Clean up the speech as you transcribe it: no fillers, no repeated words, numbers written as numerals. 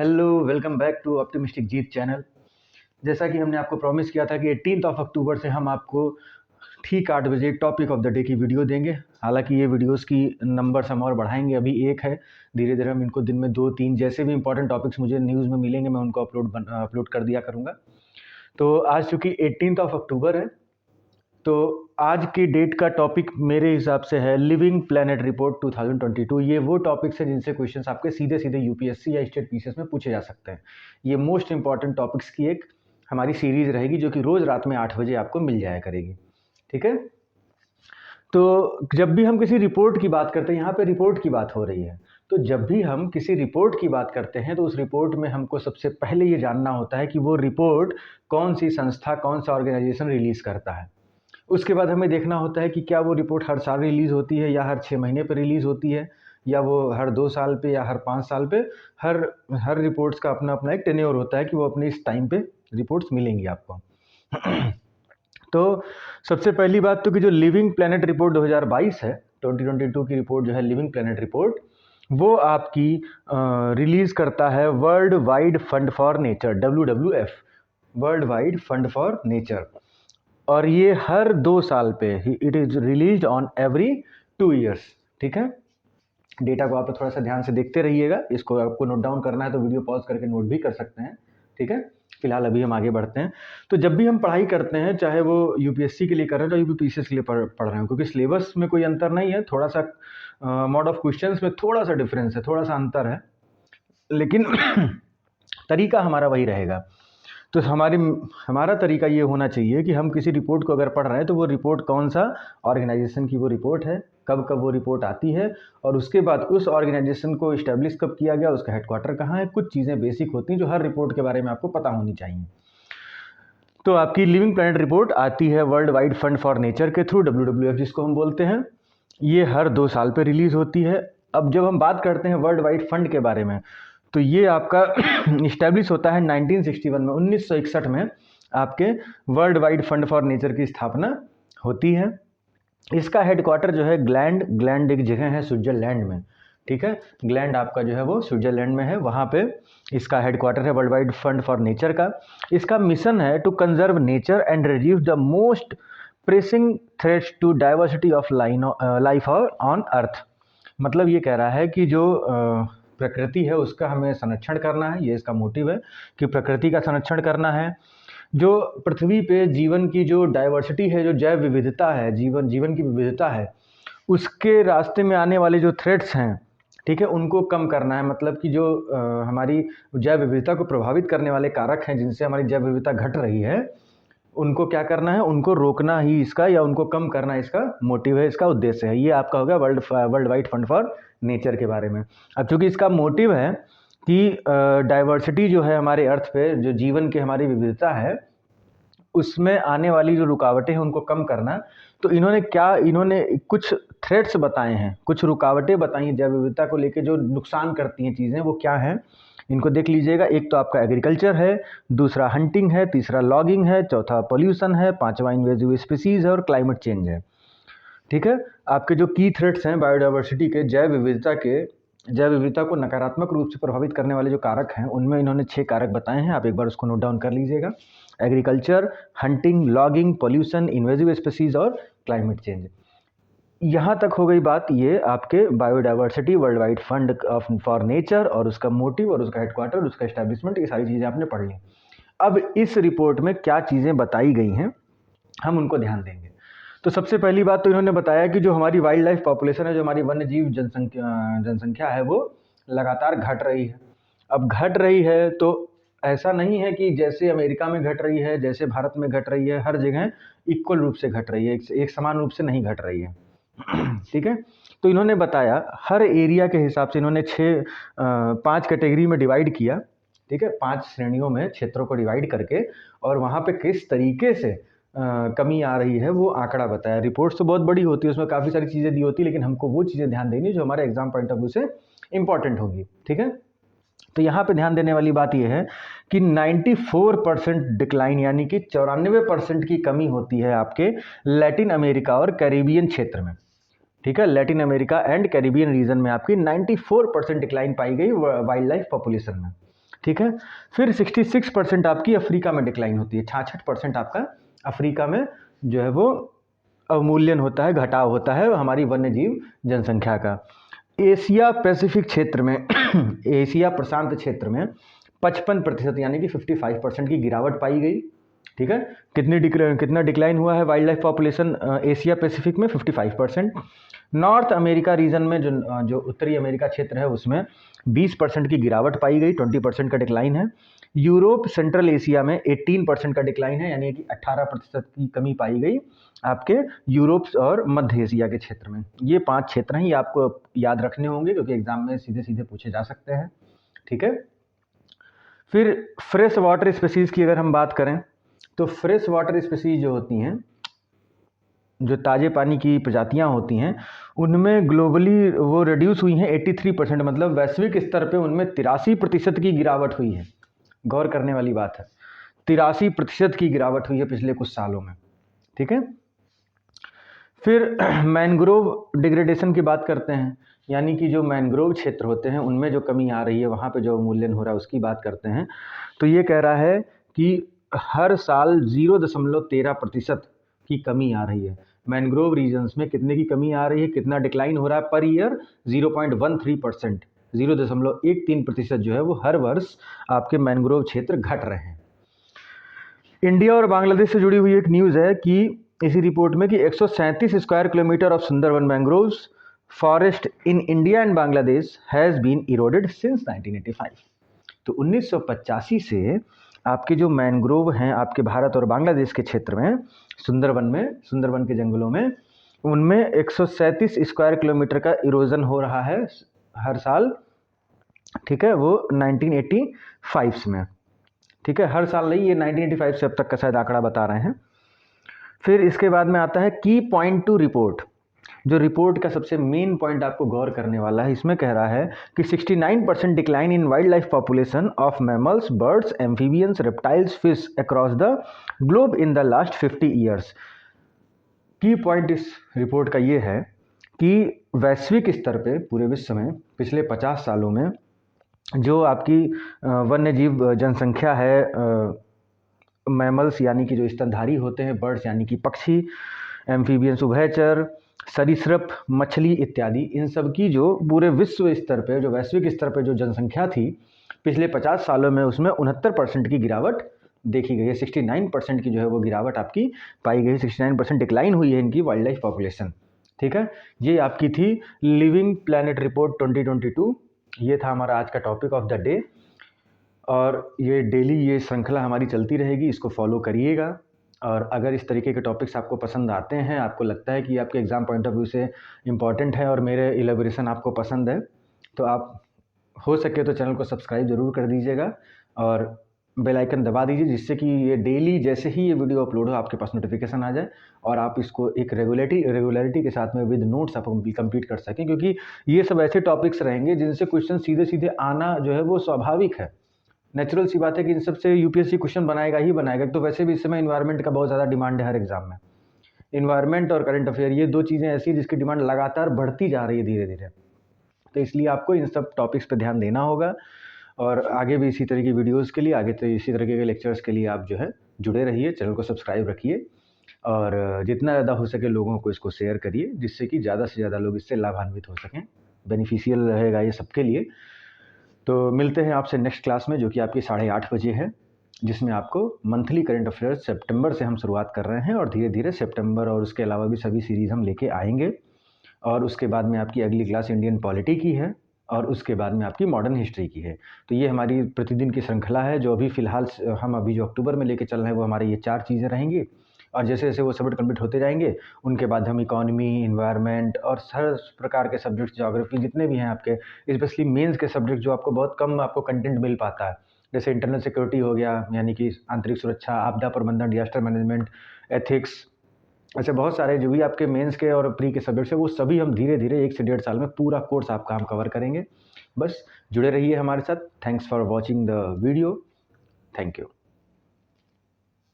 Hello, welcome back to optimistic Jeet channel. जैसा कि हमने आपको प्रॉमिस किया था कि 18 अक्टूबर से हम आपको ठीक 8 बजे टॉपिक ऑफ द डे की वीडियो देंगे। हालांकि ये वीडियोस की नंबर्स हम और बढ़ाएंगे, अभी एक है, धीरे धीरे हम इनको दिन में 2-3 जैसे भी इंपॉर्टेंट टॉपिक्स मुझे न्यूज़ में मिलेंगे मैं उनको अपलोड कर दिया करूँगा। तो आज चूँकि 18 अक्टूबर है, तो आज की डेट का टॉपिक मेरे हिसाब से है लिविंग प्लैनेट रिपोर्ट 2022। ये वो टॉपिक्स हैं जिनसे क्वेश्चंस आपके सीधे सीधे यूपीएससी या स्टेट पीसीएस में पूछे जा सकते हैं। ये मोस्ट इंपॉर्टेंट टॉपिक्स की एक हमारी सीरीज रहेगी जो कि रोज़ रात में 8 बजे आपको मिल जाया करेगी। ठीक है, तो जब भी हम किसी रिपोर्ट की बात करते हैं, यहाँ पे रिपोर्ट की बात हो रही है, तो जब भी हम किसी रिपोर्ट की बात करते हैं तो उस रिपोर्ट में हमको सबसे पहले ये जानना होता है कि वो रिपोर्ट कौन सी संस्था, कौन सा ऑर्गेनाइजेशन रिलीज़ करता है। उसके बाद हमें देखना होता है कि क्या वो रिपोर्ट हर साल रिलीज़ होती है या हर 6 महीने पे रिलीज़ होती है, या वो हर 2 साल पे या हर 5 साल पे। हर हर रिपोर्ट्स का अपना अपना एक टेन्योर होता है कि वो अपने इस टाइम पे रिपोर्ट्स मिलेंगी आपको। तो सबसे पहली बात तो कि जो लिविंग प्लैनेट रिपोर्ट 2022 है, 2022 की रिपोर्ट जो है लिविंग प्लैनेट रिपोर्ट, वो आपकी रिलीज़ करता है world wide fund for nature, WWF, world wide fund for nature. और ये हर 2 साल पे it is released on every 2 years. ठीक है, डेटा को आप थोड़ा सा ध्यान से देखते रहिएगा, इसको आपको नोट डाउन करना है तो वीडियो पॉज करके नोट भी कर सकते हैं। ठीक है, फिलहाल अभी हम आगे बढ़ते हैं। तो जब भी हम पढ़ाई करते हैं, चाहे वो यूपीएससी के लिए कर रहे हैं या यूपीपीसीएस के लिए पढ़ रहे हैं, क्योंकि सिलेबस में कोई अंतर नहीं है, थोड़ा सा मोड ऑफ क्वेश्चंस में थोड़ा सा डिफरेंस है, थोड़ा सा अंतर है, लेकिन तरीका हमारा वही रहेगा। तो हमारा तरीका ये होना चाहिए कि हम किसी रिपोर्ट को अगर पढ़ रहे हैं तो वो रिपोर्ट कौन सा ऑर्गेनाइजेशन की वो रिपोर्ट है, कब कब वो रिपोर्ट आती है, और उसके बाद उस ऑर्गेनाइजेशन को इस्टेब्लिश कब किया गया, उसका हेडक्वार्टर कहाँ है। कुछ चीज़ें बेसिक होती हैं जो हर रिपोर्ट के बारे में आपको पता होनी चाहिए। तो आपकी लिविंग प्लैनेट रिपोर्ट आती है world wide fund for nature के थ्रू, WWF जिसको हम बोलते हैं। ये हर 2 साल पे रिलीज़ होती है। अब जब हम बात करते हैं वर्ल्ड वाइड फंड के बारे में, तो ये आपका इस्टेब्लिश होता है 1961 में, 1961 में आपके world wide fund for nature की स्थापना होती है। इसका हेडक्वार्टर जो है ग्लैंड एक जगह है स्विट्जरलैंड में। ठीक है, ग्लैंड आपका जो है वो स्विट्जरलैंड में है, वहाँ पे इसका हेडक्वार्टर है world wide fund for nature का। इसका मिशन है to conserve nature and reduce the most pressing threats to diversity of life on earth. मतलब ये कह रहा है कि जो प्रकृति है उसका हमें संरक्षण करना है, ये इसका मोटिव है कि प्रकृति का संरक्षण करना है। जो पृथ्वी पे जीवन की जो डाइवर्सिटी है, जो जैव विविधता है, जीवन की विविधता है, उसके रास्ते में आने वाले जो थ्रेट्स हैं, ठीक है, उनको कम करना है। मतलब कि जो हमारी जैव विविधता को प्रभावित करने वाले कारक हैं जिनसे हमारी जैव विविधता घट रही है, उनको क्या करना है, उनको रोकना ही इसका, या उनको कम करना इसका मोटिव है, इसका उद्देश्य है। ये आपका होगा world wide fund for nature के बारे में। अब चूंकि इसका मोटिव है कि डाइवर्सिटी जो है हमारे अर्थ पे, जो जीवन की हमारी विविधता है, उसमें आने वाली जो रुकावटें हैं उनको कम करना, तो इन्होंने कुछ थ्रेट्स बताए हैं, कुछ रुकावटें बताई हैं जैव विविधता को लेके जो नुकसान करती हैं चीज़ें, वो क्या हैं इनको देख लीजिएगा। एक तो आपका एग्रीकल्चर है, दूसरा हंटिंग है, तीसरा लॉगिंग है, चौथा पॉल्यूशन है, पांचवा इन्वेजिव स्पीसीज है और क्लाइमेट चेंज है। ठीक है, आपके जो की थ्रेट्स हैं बायोडाइवर्सिटी के, जैव विविधता को नकारात्मक रूप से प्रभावित करने वाले जो कारक हैं, उनमें इन्होंने 6 कारक बताए हैं, आप एक बार उसको नोट डाउन कर लीजिएगा। Agriculture, hunting, logging, pollution, invasive species और क्लाइमेट चेंज। यहाँ तक हो गई बात ये आपके biodiversity world wide fund for nature और उसका मोटिव और उसका हेडक्वार्टर, उसका एस्टैब्लिशमेंट, ये सारी चीज़ें आपने पढ़ ली। अब इस रिपोर्ट में क्या चीज़ें बताई गई हैं हम उनको ध्यान देंगे। तो सबसे पहली बात तो इन्होंने बताया कि जो हमारी वाइल्ड लाइफ पॉपुलेशन है, जो हमारी वन्य जीव जनसंख्या है, वो लगातार घट रही है। अब घट रही है तो ऐसा नहीं है कि जैसे अमेरिका में घट रही है, जैसे भारत में घट रही है, हर जगह इक्वल रूप से घट रही है, एक समान रूप से नहीं घट रही है। ठीक है, तो इन्होंने बताया हर एरिया के हिसाब से इन्होंने 5 कैटेगरी में डिवाइड किया। ठीक है, 5 श्रेणियों में क्षेत्रों को डिवाइड करके, और वहाँ पे किस तरीके से कमी आ रही है वो आंकड़ा बताया। रिपोर्ट्स तो बहुत बड़ी होती है, उसमें काफ़ी सारी चीज़ें दी होती है, लेकिन हमको वो चीज़ें ध्यान देनी जो हमारे एग्जाम पॉइंट ऑफ व्यू से इंपॉर्टेंट होगी। ठीक है, तो यहाँ पे ध्यान देने वाली बात यह है कि 94% डिक्लाइन, यानी कि 94% की कमी होती है आपके लैटिन अमेरिका और कैरिबियन क्षेत्र में। ठीक है, Latin America and Caribbean region में आपकी 94% डिक्लाइन पाई गई वाइल्ड लाइफ पॉपुलेशन में। ठीक है। फिर 66% आपकी अफ्रीका में डिक्लाइन होती है, 66% आपका अफ्रीका में जो है वो अवमूल्यन होता है, घटाव होता है हमारी वन्यजीव जनसंख्या का। एशिया पैसिफिक क्षेत्र में एशिया प्रशांत क्षेत्र में 55% यानी कि 55% की गिरावट पाई गई। ठीक है, कितना डिक्लाइन हुआ है wild life population Asia Pacific में? 55%। नॉर्थ अमेरिका रीजन में जो उत्तरी अमेरिका क्षेत्र है उसमें 20% की गिरावट पाई गई, 20% का डिक्लाइन है। यूरोप सेंट्रल एशिया में 18% का डिक्लाइन है, यानी कि 18% की कमी पाई गई आपके यूरोप और मध्य एशिया के क्षेत्र में। ये 5 क्षेत्र हैं, ये आपको याद रखने होंगे क्योंकि एग्जाम में सीधे सीधे पूछे जा सकते हैं। ठीक है। फिर फ्रेश वाटर स्पीसीज की अगर हम बात करें तो फ्रेश वाटर स्पीसीज जो होती हैं, जो ताज़े पानी की प्रजातियां होती हैं, उनमें ग्लोबली वो रिड्यूस हुई हैं 83%, मतलब वैश्विक स्तर पे उनमें 83% की गिरावट हुई है। गौर करने वाली बात है, 83% की गिरावट हुई है पिछले कुछ सालों में। ठीक है। फिर मैनग्रोव डिग्रेडेशन की बात करते हैं, यानी कि जो मैनग्रोव क्षेत्र होते हैं उनमें जो कमी आ रही है, वहाँ पे जो अवमूल्यन हो रहा है उसकी बात करते हैं। तो ये कह रहा है कि हर साल 0.13% की कमी आ रही है। मैनग्रोव रीजन्स में कितने की कमी आ रही है, कितना डिक्लाइन हो रहा है पर ईयर? 0.13%, 0.13% जो है वो हर वर्ष आपके मैनग्रोव क्षेत्र घट रहे हैं। इंडिया और बांग्लादेश से जुड़ी हुई एक न्यूज़ है कि इसी रिपोर्ट में कि 137 square kilometre of Sundarban mangroves forest in India and Bangladesh has been eroded since 1985। तो 1985 से आपके जो मैंग्रोव हैं आपके भारत और बांग्लादेश के क्षेत्र में, सुंदरवन के जंगलों में, उनमें 137 स्क्वायर किलोमीटर का इरोजन हो रहा है हर साल। ठीक है, वो 1985 में। ठीक है, हर साल नहीं, ये 1985 से अब तक का शायद आंकड़ा बता रहे हैं। फिर इसके बाद में आता है की पॉइंट टू रिपोर्ट। जो रिपोर्ट का सबसे मेन पॉइंट आपको गौर करने वाला है, इसमें कह रहा है कि 69% decline in wild life population of mammals, birds, amphibians, reptiles, fish across the globe in the last 50 years. की पॉइंट इस रिपोर्ट का ये है कि वैश्विक स्तर पे पूरे विश्व में पिछले 50 सालों में जो आपकी वन्यजीव जनसंख्या है, मैमल्स यानी कि जो स्तनधारी होते हैं, बर्ड्स यानी कि पक्षी, एम्फीबियंस उभयचर, सरीसृप, मछली इत्यादि, इन सब की जो पूरे विश्व स्तर पे, जो वैश्विक स्तर पे जो जनसंख्या थी पिछले 50 सालों में, उसमें 69% की गिरावट देखी गई है। 69% की जो है वो गिरावट आपकी पाई गई, 69% डिक्लाइन हुई है इनकी वाइल्ड लाइफ पॉपुलेशन। ठीक है, ये आपकी थी लिविंग प्लैनेट रिपोर्ट 2022। ये था हमारा आज का टॉपिक ऑफ द डे, और ये डेली ये श्रृंखला हमारी चलती रहेगी, इसको फॉलो करिएगा। और अगर इस तरीके के टॉपिक्स आपको पसंद आते हैं, आपको लगता है कि आपके एग्ज़ाम पॉइंट ऑफ व्यू से इम्पॉर्टेंट है और मेरे इलेबोरेशन आपको पसंद है, तो आप हो सके तो चैनल को सब्सक्राइब ज़रूर कर दीजिएगा और बेल आइकन दबा दीजिए, जिससे कि ये डेली जैसे ही ये वीडियो अपलोड हो आपके पास नोटिफिकेशन आ जाए और आप इसको एक रेगुलरिटी के साथ में विद नोट्स आप कंप्लीट कर सकें, क्योंकि ये सब ऐसे टॉपिक्स रहेंगे जिनसे क्वेश्चन सीधे सीधे आना जो है वो स्वाभाविक है। नेचुरल सी बात है कि इन सबसे यूपीएससी क्वेश्चन बनाएगा ही बनाएगा। तो वैसे भी इस समय इन्वायरमेंट का बहुत ज़्यादा डिमांड है हर एग्जाम में। इन्वायरमेंट और करंट अफेयर, ये दो चीज़ें ऐसी हैं जिसकी डिमांड लगातार बढ़ती जा रही है धीरे धीरे। तो इसलिए आपको इन सब टॉपिक्स पे ध्यान देना होगा और आगे भी इसी तरह की वीडियोज़ के लिए, आगे तो इसी तरीके के लेक्चर्स के लिए आप जो है जुड़े रहिए, चैनल को सब्सक्राइब रखिए और जितना ज़्यादा हो सके लोगों को इसको शेयर करिए, जिससे कि ज़्यादा से ज़्यादा लोग इससे लाभान्वित हो सकें। बेनिफिशियल रहेगा ये सबके लिए। तो मिलते हैं आपसे नेक्स्ट क्लास में, जो कि आपकी 8:30 बजे है, जिसमें आपको मंथली करंट अफेयर्स सितंबर से हम शुरुआत कर रहे हैं और धीरे धीरे सितंबर और उसके अलावा भी सभी सीरीज़ हम लेके आएंगे। और उसके बाद में आपकी अगली क्लास इंडियन पॉलिटी की है और उसके बाद में आपकी मॉडर्न हिस्ट्री की है। तो ये हमारी प्रतिदिन की श्रृंखला है, जो अभी फ़िलहाल हम अभी जो अक्टूबर में लेके चल रहे हैं वो हमारे ये 4 चीज़ें रहेंगी। और जैसे जैसे वो सब्जेक्ट कंप्लीट होते जाएंगे उनके बाद हम इकोनॉमी, इन्वायरमेंट और हर प्रकार के सब्जेक्ट, ज्योग्राफी, जितने भी हैं आपके, स्पेशली मेंस के सब्जेक्ट जो आपको बहुत कम आपको कंटेंट मिल पाता है, जैसे इंटरनल सिक्योरिटी हो गया, यानी कि आंतरिक सुरक्षा, आपदा प्रबंधन, डिजास्टर मैनेजमेंट, एथिक्स, ऐसे बहुत सारे जो भी आपके मेंस के और प्री के सब्जेक्ट्स हैं, वो सभी हम धीरे धीरे 1 से 1.5 साल में पूरा कोर्स आपका हम कवर करेंगे। बस जुड़े रहिए हमारे साथ। Thanks for watching the video. Thank you.